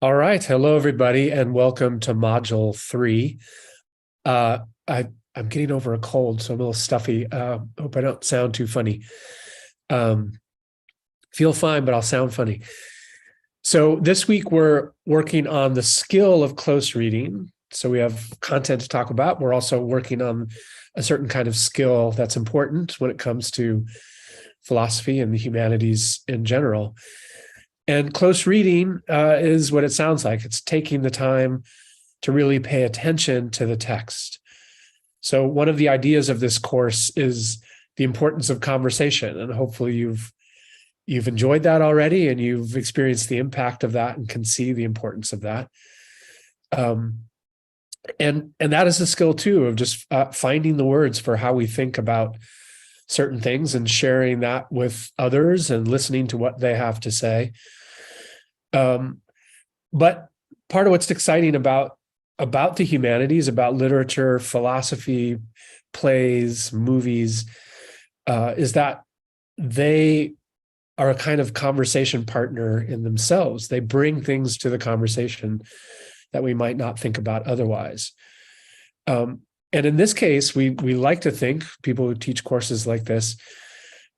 All right. Hello, everybody, and welcome to Module 3. Uh, I'm getting over a cold, so I'm a little stuffy. Hope I don't sound too funny. Um, Feel fine, but I'll sound funny. So this week we're working on the skill of close reading. So we have content to talk about. We're also working on a certain kind of skill that's important when it comes to philosophy and the humanities in general. And close reading is what it sounds like. It's taking the time to really pay attention to the text. So one of the ideas of this course is the importance of conversation, and hopefully you've enjoyed that already, and you've experienced the impact of that and can see the importance of that. Um, and that is a skill too of just finding the words for how we think about certain things and sharing that with others and listening to what they have to say. But part of what's exciting about the humanities, about literature, philosophy, plays, movies, is that they are a kind of conversation partner in themselves. They bring things to the conversation that we might not think about otherwise. And in this case, we like to think, people who teach courses like this,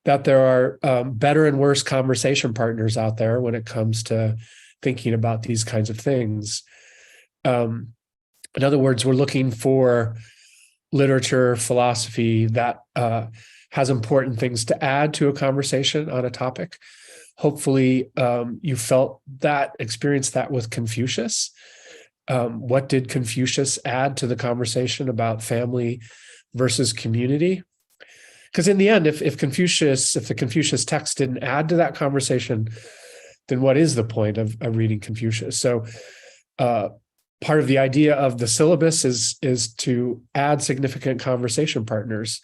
that there are better and worse conversation partners out there when it comes to thinking about these kinds of things. In other words, we're looking for literature, philosophy that has important things to add to a conversation on a topic. Hopefully, you felt that, experienced that with Confucius. What did Confucius add to the conversation about family versus community? Because in the end, if the Confucius text didn't add to that conversation, then what is the point of reading Confucius? So part of the idea of the syllabus is to add significant conversation partners,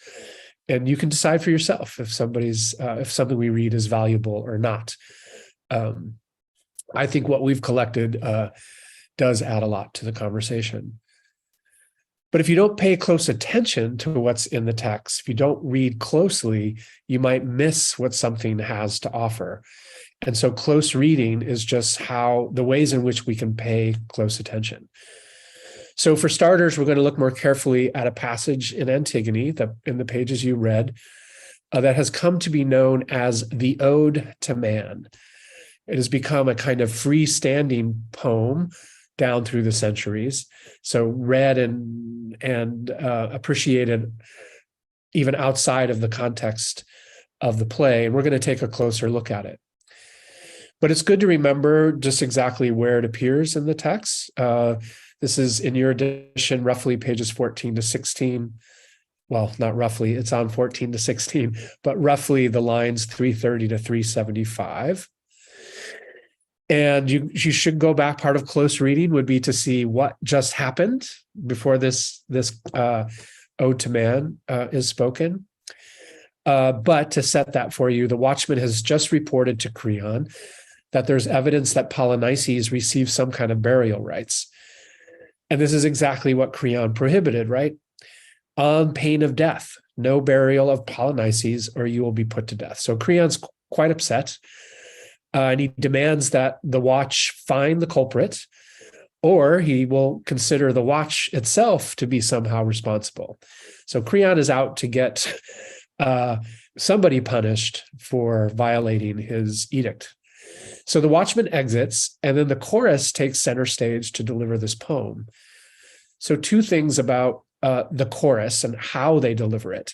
and you can decide for yourself if something we read is valuable or not. I think what we've collected does add a lot to the conversation. But if you don't pay close attention to what's in the text, if you don't read closely, you might miss what something has to offer. And so close reading is just the ways in which we can pay close attention. So for starters, we're going to look more carefully at a passage in Antigone, in the pages you read, that has come to be known as the Ode to Man. It has become a kind of freestanding poem down through the centuries, so read and appreciated even outside of the context of the play. And we're going to take a closer look at it. But it's good to remember just exactly where it appears in the text. This is in your edition, roughly pages 14 to 16. Well, not roughly, it's on 14 to 16, but roughly the lines 330 to 375. And you should go back. Part of close reading would be to see what just happened before this Ode to Man is spoken. But to set that for you, the Watchman has just reported to Creon that there's evidence that Polynices received some kind of burial rites. And this is exactly what Creon prohibited, right? On pain of death, no burial of Polynices or you will be put to death. So Creon's quite upset. And he demands that the watch find the culprit, or he will consider the watch itself to be somehow responsible. So Creon is out to get somebody punished for violating his edict. So the Watchman exits, and then the chorus takes center stage to deliver this poem. So two things about the chorus and how they deliver it.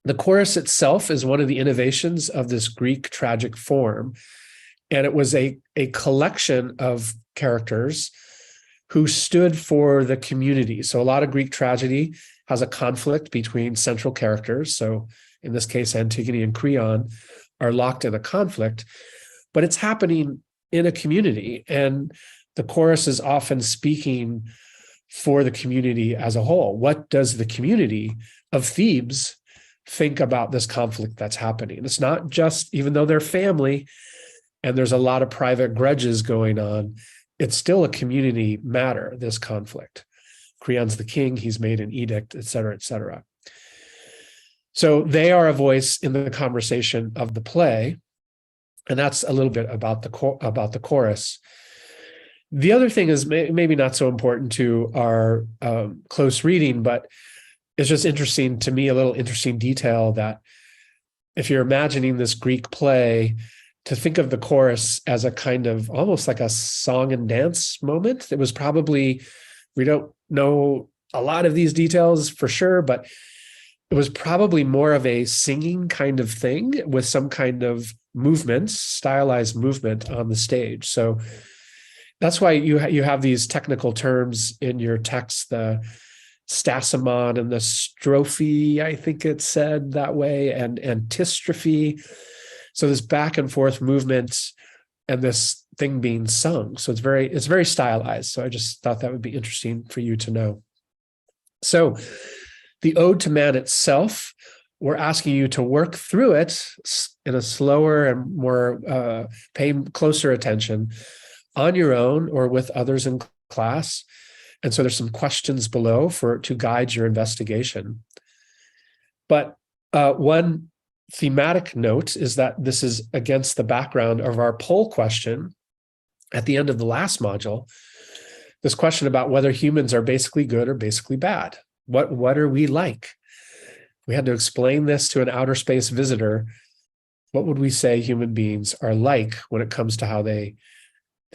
The chorus itself is one of the innovations of this Greek tragic form, and it was a collection of characters who stood for the community. So a lot of Greek tragedy has a conflict between central characters. So in this case, Antigone and Creon are locked in a conflict, but it's happening in a community. And the chorus is often speaking for the community as a whole. What does the community of Thebes think about this conflict that's happening? It's not just, even though they're family and there's a lot of private grudges going on, it's still a community matter, this conflict. Creon's the king, he's made an edict, et cetera, et cetera. So they are a voice in the conversation of the play. And that's a little bit about the chorus. The other thing is maybe not so important to our close reading, but it's just interesting to me, a little interesting detail that if you're imagining this Greek play, to think of the chorus as a kind of almost like a song and dance moment. It was probably, we don't know a lot of these details for sure, but it was probably more of a singing kind of thing with some kind of movement, stylized movement on the stage. So that's why you have these technical terms in your text, the stasimon and the strophe, I think it's said that way, and antistrophe. So this back and forth movement and this thing being sung. So it's very stylized. So I just thought that would be interesting for you to know. So the Ode to Man itself, we're asking you to work through it in a slower and more paying closer attention on your own or with others in class. And so there's some questions below to guide your investigation. But one thematic note is that this is against the background of our poll question at the end of the last module, this question about whether humans are basically good or basically bad. What are we like? We had to explain this to an outer space visitor. What would we say human beings are like when it comes to how they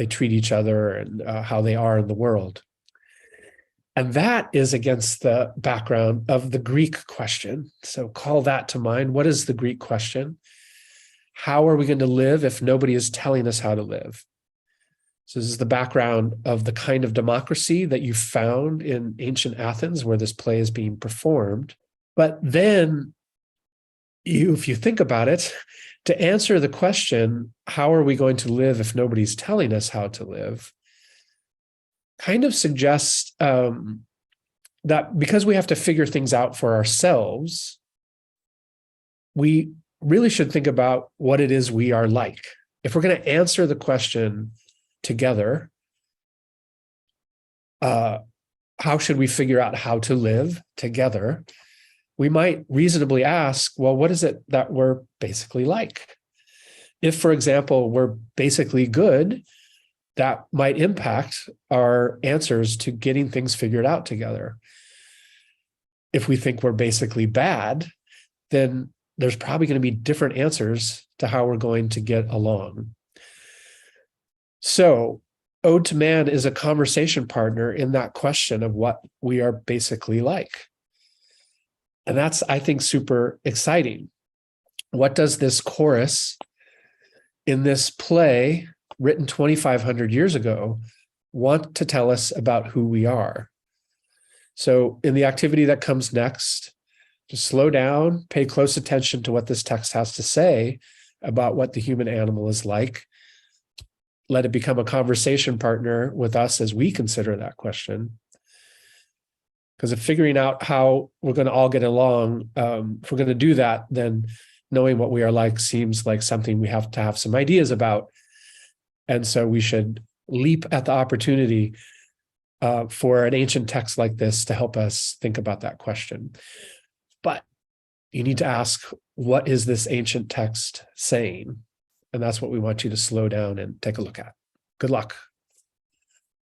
treat each other and how they are in the world? And that is against the background of the Greek question. So call that to mind. What is the Greek question? How are we going to live if nobody is telling us how to live? So this is the background of the kind of democracy that you found in ancient Athens where this play is being performed. But then if you think about it, to answer the question, how are we going to live if nobody's telling us how to live, kind of suggests that because we have to figure things out for ourselves, we really should think about what it is we are like. If we're going to answer the question together, how should we figure out how to live together? We might reasonably ask, well, what is it that we're basically like? If, for example, we're basically good, that might impact our answers to getting things figured out together. If we think we're basically bad, then there's probably going to be different answers to how we're going to get along. So, Ode to Man is a conversation partner in that question of what we are basically like. And that's, I think, super exciting. What does this chorus in this play written 2,500 years ago want to tell us about who we are? So in the activity that comes next, just slow down, pay close attention to what this text has to say about what the human animal is like. Let it become a conversation partner with us as we consider that question. Because if figuring out how we're going to all get along, if we're going to do that, then knowing what we are like seems like something we have to have some ideas about. And so we should leap at the opportunity for an ancient text like this to help us think about that question. But you need to ask, what is this ancient text saying? And that's what we want you to slow down and take a look at. Good luck.